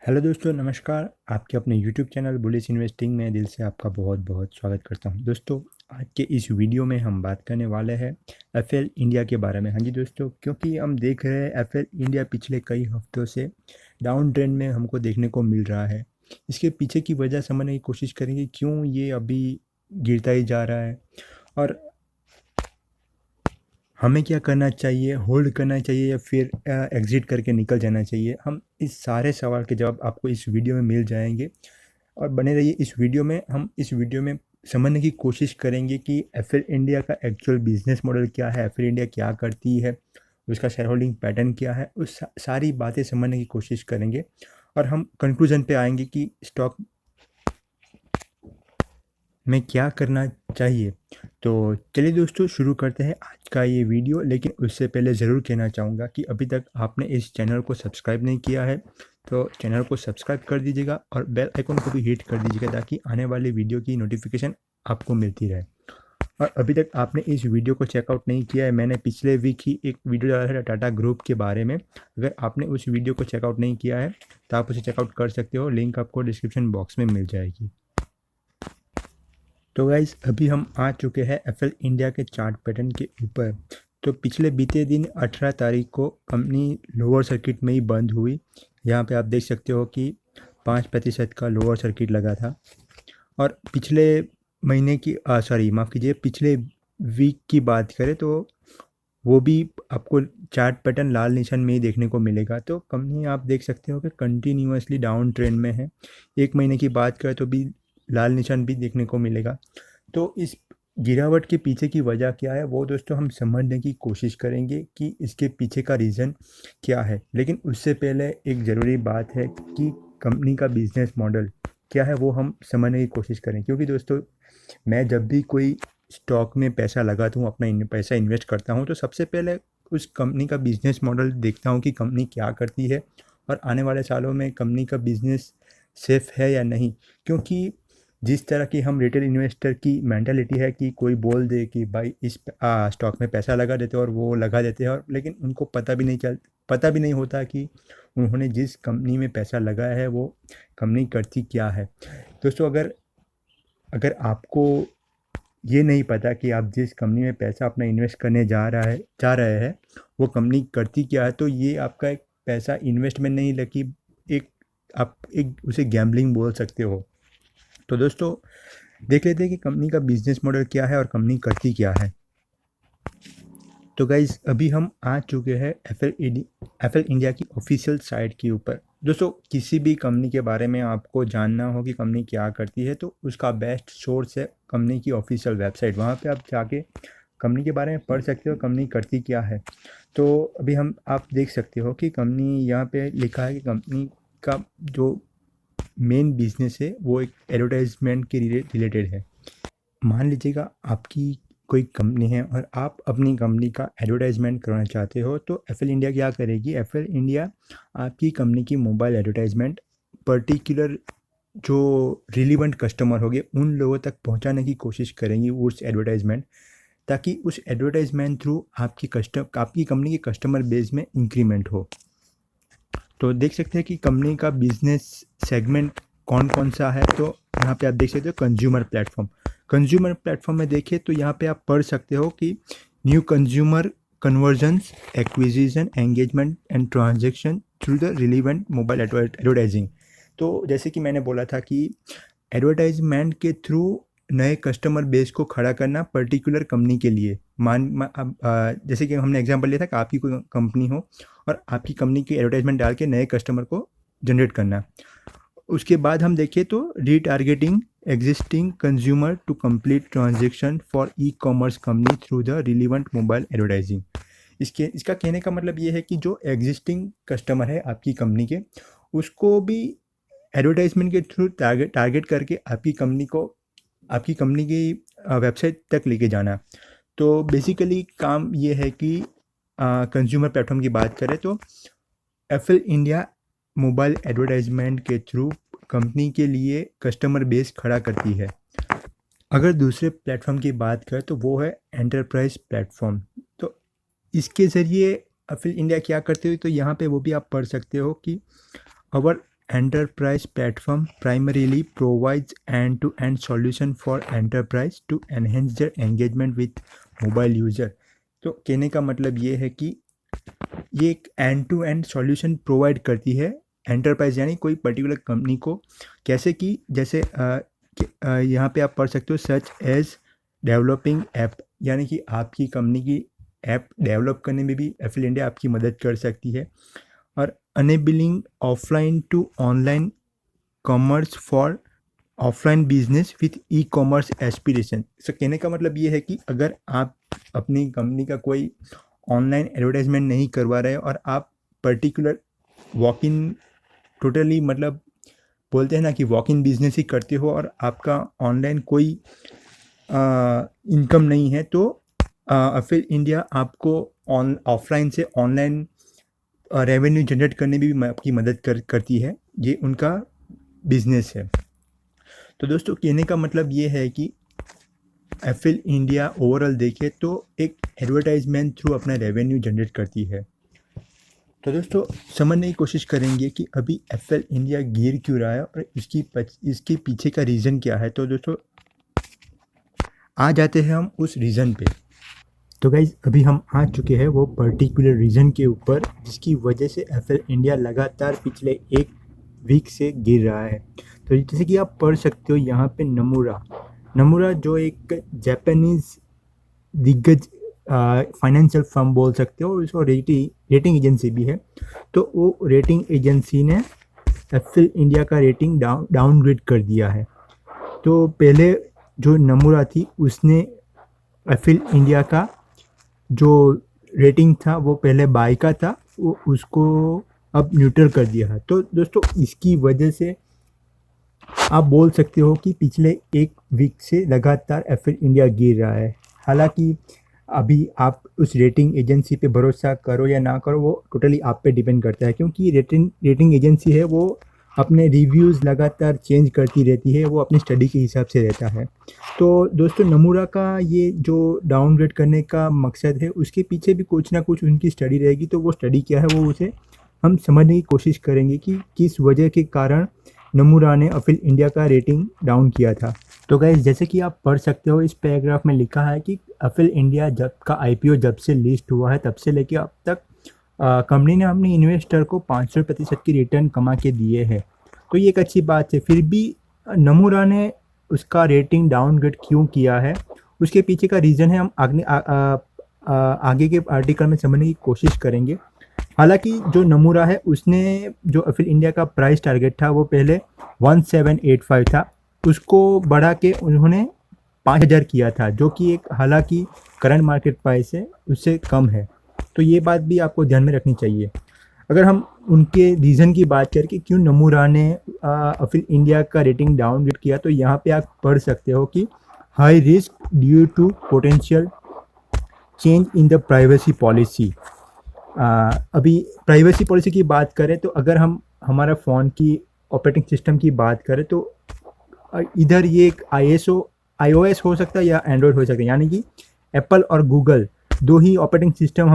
Hello दोस्तों, नमस्कार। आपके अपने यूट्यूब चैनल बुलिश इन्वेस्टिंग में दिल से आपका बहुत बहुत स्वागत करता हूं। दोस्तों, आज के इस वीडियो में हम बात करने वाले हैं एफएल इंडिया के बारे में। हाँ जी दोस्तों, क्योंकि हम देख रहे हैं एफएल इंडिया पिछले कई हफ्तों से डाउन ट्रेंड में हमको देखने को मिल रहा है। इसके पीछे की वजह समझने की कोशिश करेंगे, क्यों ये अभी गिरता ही जा रहा है और हमें क्या करना चाहिए, होल्ड करना चाहिए या फिर एग्ज़िट करके निकल जाना चाहिए। हम इस सारे सवाल के जवाब आपको इस वीडियो में मिल जाएंगे और बने रहिए इस वीडियो में। हम इस वीडियो में समझने की कोशिश करेंगे कि एफएल इंडिया का एक्चुअल बिजनेस मॉडल क्या है, एफएल इंडिया क्या करती है, उसका शेयर होल्डिंग पैटर्न क्या है, उस सारी बातें समझने की कोशिश करेंगे और हम कंक्लूजन पे आएंगे कि स्टॉक में क्या करना चाहिए। तो चलिए दोस्तों, शुरू करते हैं आज का ये वीडियो। लेकिन उससे पहले ज़रूर कहना चाहूँगा कि अभी तक आपने इस चैनल को सब्सक्राइब नहीं किया है तो चैनल को सब्सक्राइब कर दीजिएगा और बेल आइकन को भी हिट कर दीजिएगा ताकि आने वाली वीडियो की नोटिफिकेशन आपको मिलती रहे। और अभी तक आपने इस वीडियो को चेकआउट नहीं किया है, मैंने पिछले वीक ही एक वीडियो डाला था टाटा ग्रुप के बारे में। अगर आपने उस वीडियो को चेकआउट नहीं किया है तो आप उसे चेकआउट कर सकते हो, लिंक आपको डिस्क्रिप्शन बॉक्स में मिल जाएगी। तो गाइस, अभी हम आ चुके हैं एफएल इंडिया के चार्ट पैटर्न के ऊपर। तो पिछले बीते दिन 18 तारीख को कंपनी लोअर सर्किट में ही बंद हुई। यहाँ पे आप देख सकते हो कि 5% का लोअर सर्किट लगा था। और पिछले महीने की माफ़ कीजिए, पिछले वीक की बात करें तो वो भी आपको चार्ट पैटर्न लाल निशान में ही देखने को मिलेगा। तो कंपनी आप देख सकते हो कि कंटिन्यूसली डाउन ट्रेंड में है। एक महीने की बात करें तो भी लाल निशान भी देखने को मिलेगा। तो इस गिरावट के पीछे की वजह क्या है वो दोस्तों हम समझने की कोशिश करेंगे कि इसके पीछे का रीज़न क्या है। लेकिन उससे पहले एक ज़रूरी बात है कि कंपनी का बिजनेस मॉडल क्या है वो हम समझने की कोशिश करें। क्योंकि दोस्तों, मैं जब भी कोई स्टॉक में पैसा लगाता हूँ, अपना पैसा इन्वेस्ट करता हूँ, तो सबसे पहले उस कंपनी का बिजनेस मॉडल देखता हूँ कि कंपनी क्या करती है और आने वाले सालों में कंपनी का बिजनेस सेफ है या नहीं। क्योंकि जिस तरह की हम रिटेल इन्वेस्टर की मेंटालिटी है कि कोई बोल दे कि भाई इस स्टॉक में पैसा लगा देते हैं और वो लगा देते हैं, और लेकिन उनको पता भी नहीं होता कि उन्होंने जिस कंपनी में पैसा लगाया है वो कंपनी करती क्या है। दोस्तों, अगर अगर आपको ये नहीं पता कि आप जिस कंपनी में पैसा अपना इन्वेस्ट करने जा रहे हैं वो कंपनी करती क्या है, तो ये आपका एक पैसा इन्वेस्टमेंट नहीं लगी, एक आप एक उसे गैम्बलिंग बोल सकते हो। तो दोस्तों, देख लेते हैं कि कंपनी का बिजनेस मॉडल क्या है और कंपनी करती क्या है। तो गाइज, अभी हम आ चुके हैं एफएल इंडिया की ऑफिशियल साइट के ऊपर। दोस्तों, किसी भी कंपनी के बारे में आपको जानना हो कि कंपनी क्या करती है तो उसका बेस्ट सोर्स है कंपनी की ऑफिशियल वेबसाइट। वहाँ पे आप जाके कंपनी के बारे में पढ़ सकते हो कंपनी करती क्या है। तो अभी आप देख सकते हो कि कंपनी यहाँ पे लिखा है कि कंपनी का जो मेन बिजनेस है वो एक एडवर्टाइजमेंट के रिलेटेड है। मान लीजिएगा आपकी कोई कंपनी है और आप अपनी कंपनी का एडवर्टाइजमेंट करवाना चाहते हो, तो एफएल इंडिया क्या करेगी, एफएल इंडिया आपकी कंपनी की मोबाइल एडवर्टाइजमेंट पर्टिकुलर जो रिलीवेंट कस्टमर होंगे उन लोगों तक पहुंचाने की कोशिश करेंगी उस एडवर्टाइजमेंट, ताकि उस एडवर्टाइजमेंट थ्रू आपकी कंपनी के कस्टमर बेस में इंक्रीमेंट हो। तो देख सकते हैं कि कंपनी का बिजनेस सेगमेंट कौन कौन सा है। तो यहाँ पे आप देख सकते हो कंज्यूमर प्लेटफॉर्म में देखें तो यहाँ पे आप पढ़ सकते हो कि new consumer convergence, acquisition, engagement and transaction through the relevant mobile advertising. तो जैसे कि मैंने बोला था कि एडवर्टाइजमेंट के थ्रू नए कस्टमर बेस को खड़ा करना पर्टिकुलर कंपनी के लिए। जैसे कि हमने एग्जांपल लिया था कि आपकी कोई कंपनी हो और आपकी कंपनी की एडवर्टाइजमेंट डाल के नए कस्टमर को जनरेट करना। उसके बाद हम देखें तो retargeting existing consumer to complete transaction for e commerce company through the relevant mobile advertising. इसका कहने का मतलब ये है कि जो एग्जिस्टिंग कस्टमर है आपकी कंपनी के, उसको भी एडवर्टाइजमेंट के थ्रू टारगेट करके आपकी कंपनी की वेबसाइट तक लेके जाना। तो बेसिकली काम ये है कि कंज्यूमर प्लेटफॉर्म की बात करें तो एफएल इंडिया मोबाइल एडवर्टाइजमेंट के थ्रू कंपनी के लिए कस्टमर बेस खड़ा करती है। अगर दूसरे प्लेटफॉर्म की बात करें तो वो है एंटरप्राइज प्लेटफॉर्म। तो इसके ज़रिए एफएल इंडिया क्या करते हो, तो यहाँ पे वो भी आप पढ़ सकते हो कि अवर enterprise platform primarily provides end-to-end solution for enterprise to enhance their engagement with mobile user। तो कहने का मतलब ये है कि ये एक end to end solution provide करती है एंटरप्राइज यानी कोई पर्टिकुलर कंपनी को। कैसे कि जैसे यहाँ पे आप पढ़ सकते हो सच एज डेवलपिंग ऐप, यानी कि आपकी कंपनी की ऐप डेवलप करने में भी एफिल इंडिया आपकी मदद कर सकती है। और enabling offline to online commerce for offline business with e commerce aspiration. So कहने का मतलब ये है कि अगर आप अपनी कंपनी का कोई ऑनलाइन एडवर्टाइजमेंट नहीं करवा रहे और आप पर्टिकुलर वॉक इन टोटली मतलब बोलते हैं ना कि वॉक इन बिजनेस ही करते हो और आपका ऑनलाइन कोई इनकम नहीं है, तो एफिल इंडिया आपको ऑफलाइन से ऑनलाइन रेवेन्यू जनरेट करने में भी आपकी मदद करती है। ये उनका बिजनेस है। तो दोस्तों कहने का मतलब ये है कि एफिल इंडिया ओवरऑल देखे तो एक एडवर्टाइजमेंट थ्रू अपना रेवेन्यू जनरेट करती है। तो दोस्तों समझने की कोशिश करेंगे कि अभी एफिल इंडिया गिर क्यों रहा है और इसके पीछे का रीज़न क्या है। तो दोस्तों आ जाते हैं हम उस रीज़न पे। तो गाइज अभी हम आ चुके हैं वो पर्टिकुलर रीज़न के ऊपर जिसकी वजह से एफिल इंडिया लगातार पिछले एक वीक से गिर रहा है। तो जैसे कि आप पढ़ सकते हो यहाँ पे नमूरा जो एक जापानीज़ दिग्गज फाइनेंशियल फर्म बोल सकते हो और उसको रेटिंग एजेंसी भी है। तो वो रेटिंग एजेंसी ने एफिल इंडिया का रेटिंग डाउनग्रेड कर दिया है। तो पहले जो नमूरा थी उसने एफिल इंडिया का जो रेटिंग था वो पहले बाय का था, वो उसको अब न्यूट्रल कर दिया है। तो दोस्तों इसकी वजह से आप बोल सकते हो कि पिछले एक वीक से लगातार एफिल इंडिया गिर रहा है। हालांकि अभी आप उस रेटिंग एजेंसी पे भरोसा करो या ना करो वो टोटली आप पे डिपेंड करता है, क्योंकि रेटिंग एजेंसी है वो अपने रिव्यूज़ लगातार चेंज करती रहती है, वो अपनी स्टडी के हिसाब से रहता है। तो दोस्तों नमूरा का ये जो डाउनग्रेड करने का मकसद है उसके पीछे भी कुछ ना कुछ उनकी स्टडी रहेगी। तो वो स्टडी क्या है वो उसे हम समझने की कोशिश करेंगे कि किस वजह के कारण नमूरा ने एफिल इंडिया का रेटिंग डाउन किया था। तो गाइस जैसे कि आप पढ़ सकते हो इस पैराग्राफ में लिखा है कि एफिल इंडिया जब का आईपीओ जब से लिस्ट हुआ है तब से लेकर अब तक कंपनी ने अपने इन्वेस्टर को 500% की रिटर्न कमा के दिए हैं। तो ये एक अच्छी बात है। फिर भी नमूरा ने उसका रेटिंग डाउनग्रेड क्यों किया है उसके पीछे का रीज़न है हम आगे के आर्टिकल में समझने की कोशिश करेंगे। हालांकि जो नमूरा है उसने जो एफिल इंडिया का प्राइस टारगेट था वो पहले 1785 था, उसको बढ़ा के उन्होंने 5000 किया था, जो कि एक हालांकि करंट मार्केट प्राइस है उससे कम है। तो ये बात भी आपको ध्यान में रखनी चाहिए। अगर हम उनके रीज़न की बात करें कि क्यों नमूरा ने एफिल इंडिया का रेटिंग डाउनग्रेड किया, तो यहाँ पे आप पढ़ सकते हो कि high risk due to potential change in the privacy policy. अभी प्राइवेसी पॉलिसी की बात करें तो अगर हम हमारा फ़ोन की ऑपरेटिंग सिस्टम की बात करें तो इधर ये एक iOS हो सकता है या एंड्रॉयड हो सकता है, यानी कि एप्पल और गूगल दो ही ऑपरेटिंग सिस्टम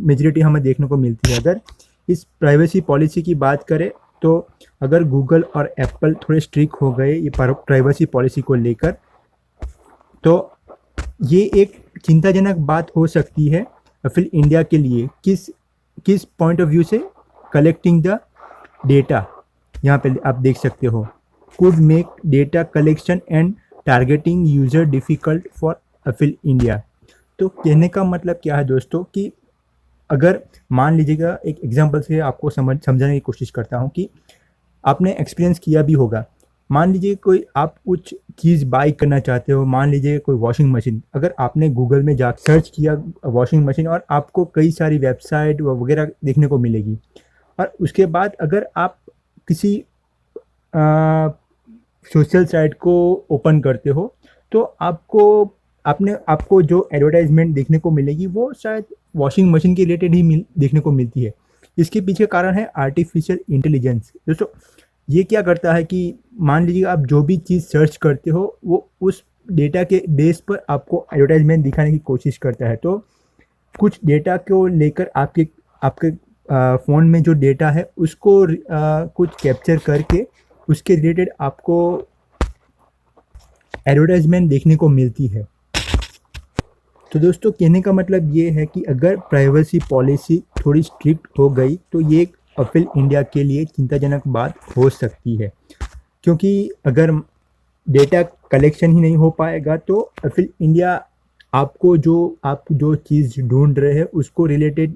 मेजॉरिटी हमें देखने को मिलती है। अगर इस प्राइवेसी पॉलिसी की बात करें तो अगर गूगल और एप्पल थोड़े स्ट्रिक्ट हो गए ये प्राइवेसी पॉलिसी को लेकर तो ये एक चिंताजनक बात हो सकती है एफिल इंडिया के लिए। किस पॉइंट ऑफ व्यू से, कलेक्टिंग द डेटा, यहाँ पे आप देख सकते हो, could make data collection and targeting user difficult for Eiffel India. तो कहने का मतलब क्या है दोस्तों कि अगर मान लीजिएगा एक एग्जांपल से आपको समझाने की कोशिश करता हूँ कि आपने एक्सपीरियंस किया भी होगा। मान लीजिए कोई आप कुछ चीज़ बाई करना चाहते हो, मान लीजिए कोई वॉशिंग मशीन, अगर आपने गूगल में जा सर्च किया वॉशिंग मशीन और आपको कई सारी वेबसाइट वगैरह देखने को मिलेगी, और उसके बाद अगर आप किसी सोशल साइट को ओपन करते हो तो आपको जो एडवर्टाइजमेंट देखने को मिलेगी वो शायद वॉशिंग मशीन के रिलेटेड ही देखने को मिलती है। इसके पीछे कारण है आर्टिफिशियल इंटेलिजेंस। दोस्तों ये क्या करता है कि मान लीजिए आप जो भी चीज़ सर्च करते हो वो उस डेटा के बेस पर आपको एडवर्टाइजमेंट दिखाने की कोशिश करता है। तो कुछ डेटा को लेकर आपके फ़ोन में जो डेटा है उसको कुछ कैप्चर करके उसके रिलेटेड आपको एडवर्टाइजमेंट देखने को मिलती है। तो दोस्तों कहने का मतलब ये है कि अगर प्राइवेसी पॉलिसी थोड़ी स्ट्रिक्ट हो गई तो ये एक एप्पल इंडिया के लिए चिंताजनक बात हो सकती है, क्योंकि अगर डेटा कलेक्शन ही नहीं हो पाएगा तो एप्पल इंडिया आप जो चीज़ ढूंढ रहे हैं उसको रिलेटेड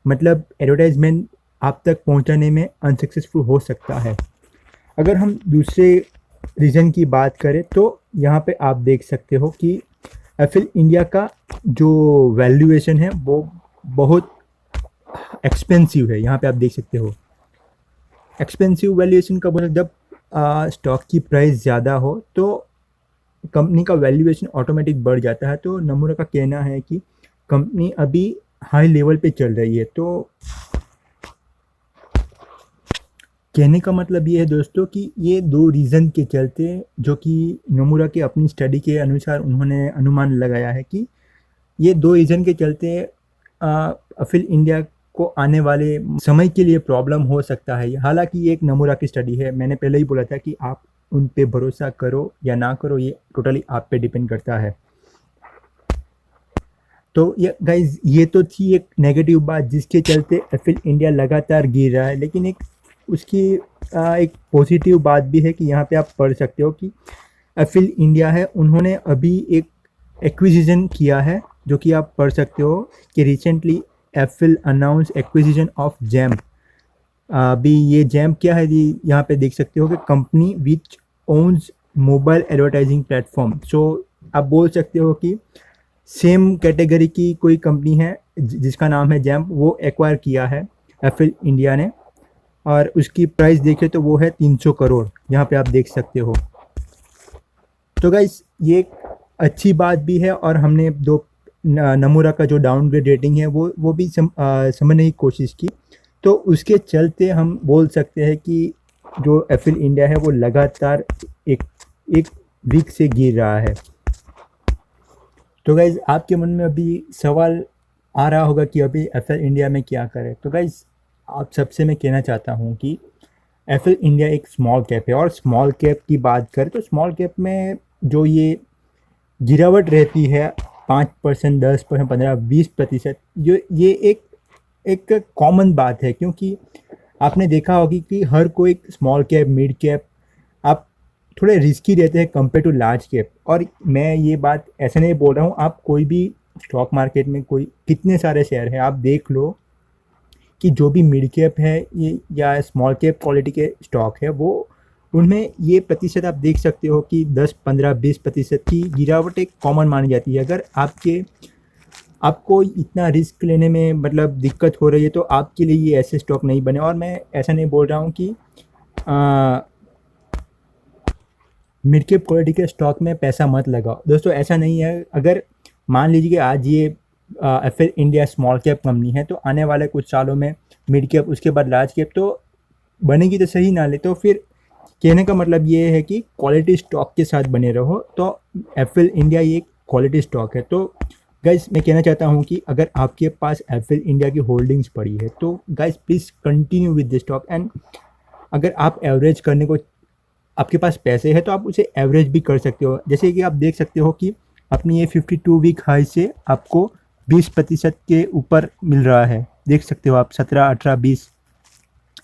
मतलब एडवर्टाइजमेंट आप तक पहुंचाने में अनसक्सेसफुल हो सकता है। अगर हम दूसरे रीज़न की बात करें तो यहाँ पे आप देख सकते हो कि एप्पल इंडिया का जो वैल्यूएशन है वो बहुत एक्सपेंसिव है। यहाँ पे आप देख सकते हो एक्सपेंसिव वैल्यूएशन कब होता है, जब स्टॉक की प्राइस ज़्यादा हो तो कंपनी का वैल्यूएशन ऑटोमेटिक बढ़ जाता है। तो नमूरा का कहना है कि कंपनी अभी हाई लेवल पे चल रही है। तो कहने का मतलब ये है दोस्तों कि ये दो रीज़न के चलते, जो कि नमूरा की अपनी स्टडी के अनुसार उन्होंने अनुमान लगाया है कि ये दो रीज़न के चलते एप्पल इंडिया को आने वाले समय के लिए प्रॉब्लम हो सकता है। हालांकि ये एक नमूरा की स्टडी है, मैंने पहले ही बोला था कि आप उन पे भरोसा करो या ना करो, ये टोटली आप पे डिपेंड करता है। तो ये गाइज ये तो थी एक नेगेटिव बात जिसके चलते एप्पल इंडिया लगातार गिर रहा है, लेकिन एक उसकी एक पॉजिटिव बात भी है कि यहाँ पे आप पढ़ सकते हो कि एप्पल इंडिया है उन्होंने अभी एक एक्विजिशन किया है, जो कि आप पढ़ सकते हो कि recently Apple announce acquisition of jam. अभी ये जैम क्या है जी, यहाँ पे देख सकते हो कि company which owns mobile advertising platform. So आप बोल सकते हो कि सेम कैटेगरी की कोई कंपनी है जिसका नाम है जैम, वो एक्वायर किया है एप्पल इंडिया ने, और उसकी प्राइस देखें तो वो है 300 करोड़। यहाँ पे आप देख सकते हो। तो गाइस ये एक अच्छी बात भी है, और हमने दो नमूरा का जो डाउनग्रेड रेटिंग है वो भी समझने की कोशिश की। तो उसके चलते हम बोल सकते हैं कि जो एप्पल इंडिया है वो लगातार एक एक वीक से गिर रहा है। तो गाइज़ आपके मन में अभी सवाल आ रहा होगा कि अभी एप्पल इंडिया में क्या करें। तो गाइज़ आप सबसे मैं कहना चाहता हूँ कि एप्पल इंडिया एक स्मॉल कैप है, और स्मॉल कैप की बात करें तो स्मॉल कैप में जो ये गिरावट रहती है 5%, 10%, 15-20%, ये एक कॉमन बात है, क्योंकि आपने देखा होगा कि हर कोई स्मॉल कैप, मिड कैप आप थोड़े रिस्की रहते हैं कंपेयर टू लार्ज कैप। और मैं ये बात ऐसे नहीं बोल रहा हूँ, आप कोई भी स्टॉक मार्केट में कोई कितने सारे शेयर हैं आप देख लो कि जो भी मिड कैप है ये या स्मॉल कैप क्वालिटी के स्टॉक है, वो उनमें ये प्रतिशत आप देख सकते हो कि 10, 15, 20% की गिरावट एक कॉमन मानी जाती है। अगर आपको इतना रिस्क लेने में मतलब दिक्कत हो रही है तो आपके लिए ये ऐसे स्टॉक नहीं बने। और मैं ऐसा नहीं बोल रहा हूँ कि मिड कैप क्वालिटी के स्टॉक में पैसा मत लगाओ दोस्तों, ऐसा नहीं है। अगर मान लीजिए कि आज ये Apple India small cap company है, तो आने वाले कुछ सालों में मिड कैप, उसके बाद लार्ज कैप तो बनेगी, तो सही ना ले। तो फिर कहने का मतलब ये है कि क्वालिटी स्टॉक के साथ बने रहो। तो एप्पल इंडिया ये क्वालिटी स्टॉक है। तो गाइस मैं कहना चाहता हूँ कि अगर आपके पास एप्पल इंडिया की होल्डिंग्स पड़ी है तो guys please continue with this stock. And अगर आप एवरेज करने को आपके पास पैसे हैं तो आप उसे एवरेज भी कर सकते हो। जैसे कि आप देख सकते हो कि अपनी ये 52 वीक हाई से आपको 20% के ऊपर मिल रहा है। देख सकते हो आप 17, 18, 20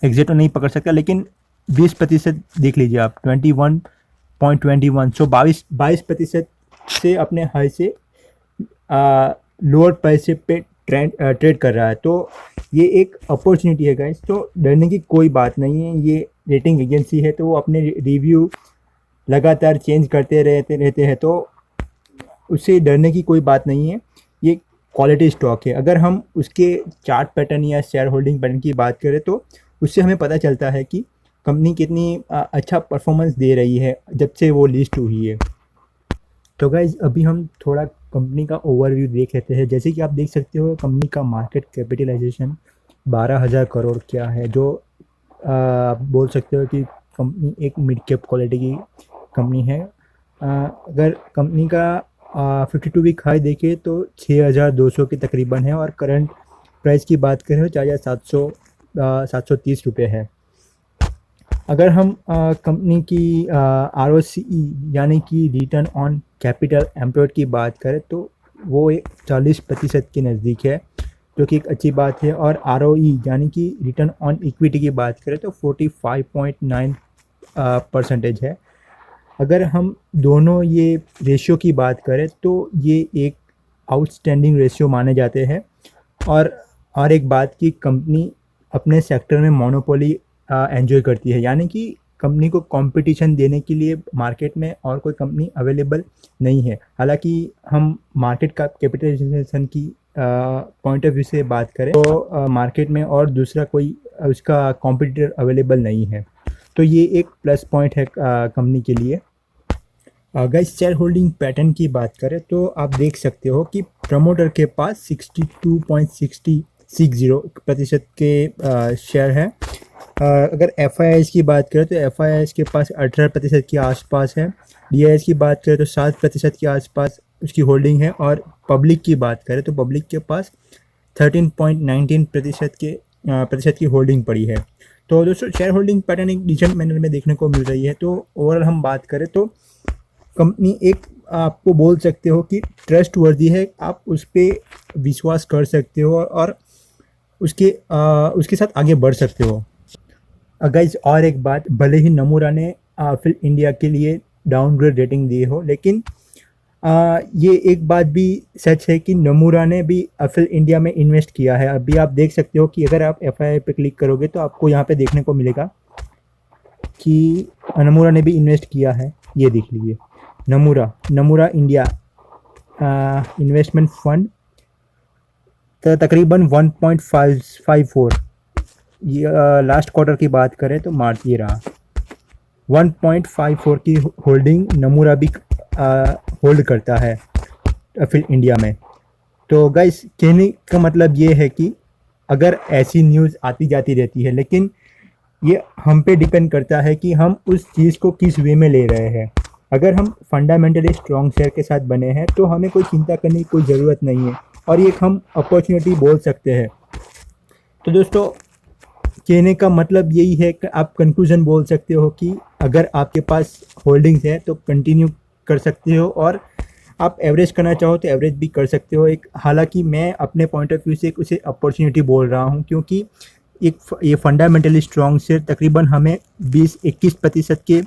एग्जैक्ट तो नहीं पकड़ सकता, लेकिन 20% देख लीजिए आप 21.21। सो 22% से अपने हाई से लोअर पैसे पे ट्रेड कर रहा है। तो ये एक अपॉर्चुनिटी है गाइस, तो डरने की कोई बात नहीं है। ये रेटिंग एजेंसी है तो वो अपने रिव्यू लगातार चेंज करते रहते हैं, तो उससे डरने की कोई बात नहीं है। ये क्वालिटी स्टॉक है। अगर हम उसके चार्ट पैटर्न या शेयर होल्डिंग पैटर्न की बात करें तो उससे हमें पता चलता है कि कंपनी कितनी अच्छा परफॉर्मेंस दे रही है जब से वो लिस्ट हुई है। तो गाइज अभी हम थोड़ा कंपनी का ओवरव्यू देख लेते हैं। जैसे कि आप देख सकते हो कंपनी का मार्केट कैपिटलाइजेशन 12,000 करोड़ क्या है, जो आप बोल सकते हो कि कंपनी एक मिड कैप क्वालिटी की कंपनी है। अगर कंपनी का 52 वीक हाई देखें तो 6,200 के तकरीबन है, और करंट प्राइस की बात करें तो 4,730 रुपये है। अगर हम कंपनी की ROCE यानी कि रिटर्न ऑन कैपिटल एम्प्लॉयड की बात करें तो वो 40% के नज़दीक है, जो कि एक अच्छी बात है। और ROE यानी कि रिटर्न ऑन इक्विटी की बात करें तो 45.9% है। अगर हम दोनों ये रेशियो की बात करें तो ये एक आउटस्टैंडिंग रेशियो माने जाते हैं। और एक बात कि कंपनी अपने सेक्टर में मोनोपोली एंजॉय करती है, यानी कि कंपनी को कंपटीशन देने के लिए मार्केट में और कोई कंपनी अवेलेबल नहीं है। हालांकि हम मार्केट का कैपिटलाइजेशन की पॉइंट ऑफ व्यू से बात करें तो मार्केट में और दूसरा कोई उसका कॉम्पिटिटर अवेलेबल नहीं है, तो ये एक प्लस पॉइंट है कंपनी के लिए। अगर शेयर होल्डिंग पैटर्न की बात करें तो आप देख सकते हो कि प्रमोटर के पास 62.60% के शेयर है। अगर FIIs की बात करें तो FIIs के पास 18% के आसपास है। DIIs की बात करें तो 7% के आसपास उसकी होल्डिंग है। और पब्लिक की बात करें तो पब्लिक के पास 13.19% की होल्डिंग पड़ी है। तो दोस्तों शेयर होल्डिंग पैटर्न एक डिसेंट मैनर में देखने को मिल रही है। तो ओवरऑल हम बात करें तो कंपनी एक आपको बोल सकते हो कि ट्रस्ट वर्दी है, आप उस पर विश्वास कर सकते हो और उसके साथ आगे बढ़ सकते हो। गाइस और एक बात, भले ही नमूरा ने एफएल इंडिया के लिए डाउनग्रेड रेटिंग दी हो, लेकिन ये एक बात भी सच है कि नमूरा ने भी एफएल इंडिया में इन्वेस्ट किया है। अभी आप देख सकते हो कि अगर आप FII पे क्लिक करोगे तो आपको यहाँ पे देखने को मिलेगा कि नमूरा ने भी इन्वेस्ट किया है। ये देख लीजिए, नमूरा इंडिया इन्वेस्टमेंट फंड तो तकरीबन 1.554, ये लास्ट क्वार्टर की बात करें तो मार्च ये रहा 1.54 की होल्डिंग नमूरा भी होल्ड करता है फिर इंडिया में। तो गाइस कहने का मतलब ये है कि अगर ऐसी न्यूज़ आती जाती रहती है, लेकिन ये हम पे डिपेंड करता है कि हम उस चीज़ को किस वे में ले रहे हैं। अगर हम फंडामेंटली स्ट्रॉन्ग शेयर के साथ बने हैं तो हमें कोई चिंता करने की कोई ज़रूरत नहीं है, और ये हम अपॉर्चुनिटी बोल सकते हैं। तो दोस्तों कहने का मतलब यही है कि आप कंक्लूजन बोल सकते हो कि अगर आपके पास होल्डिंग्स है तो कंटिन्यू कर सकते हो, और आप एवरेज करना चाहो तो एवरेज भी कर सकते हो। एक हालांकि मैं अपने पॉइंट ऑफ व्यू से उसे अपॉर्चुनिटी बोल रहा हूँ, क्योंकि ये फंडामेंटली स्ट्रॉन्ग शेयर तकरीबन हमें 20-21% के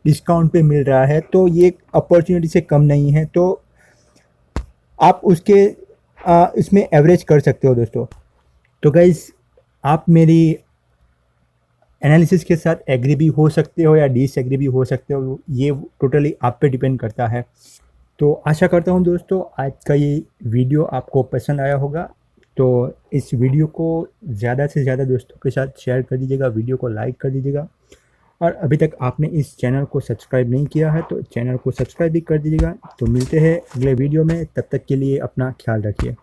डिस्काउंट पे मिल रहा है, तो ये अपॉर्चुनिटी से कम नहीं है। तो आप उसके इसमें एवरेज कर सकते हो दोस्तों। तो गाइज़ आप मेरी एनालिसिस के साथ एग्री भी हो सकते हो या डिसएग्री भी हो सकते हो, ये टोटली आप पे डिपेंड करता है। तो आशा करता हूँ दोस्तों आज का ये वीडियो आपको पसंद आया होगा। तो इस वीडियो को ज़्यादा से ज़्यादा दोस्तों के साथ शेयर कर दीजिएगा, वीडियो को लाइक कर दीजिएगा, और अभी तक आपने इस चैनल को सब्सक्राइब नहीं किया है तो चैनल को सब्सक्राइब भी कर दीजिएगा। तो मिलते हैं अगले वीडियो में, तब तक के लिए अपना ख्याल रखिए।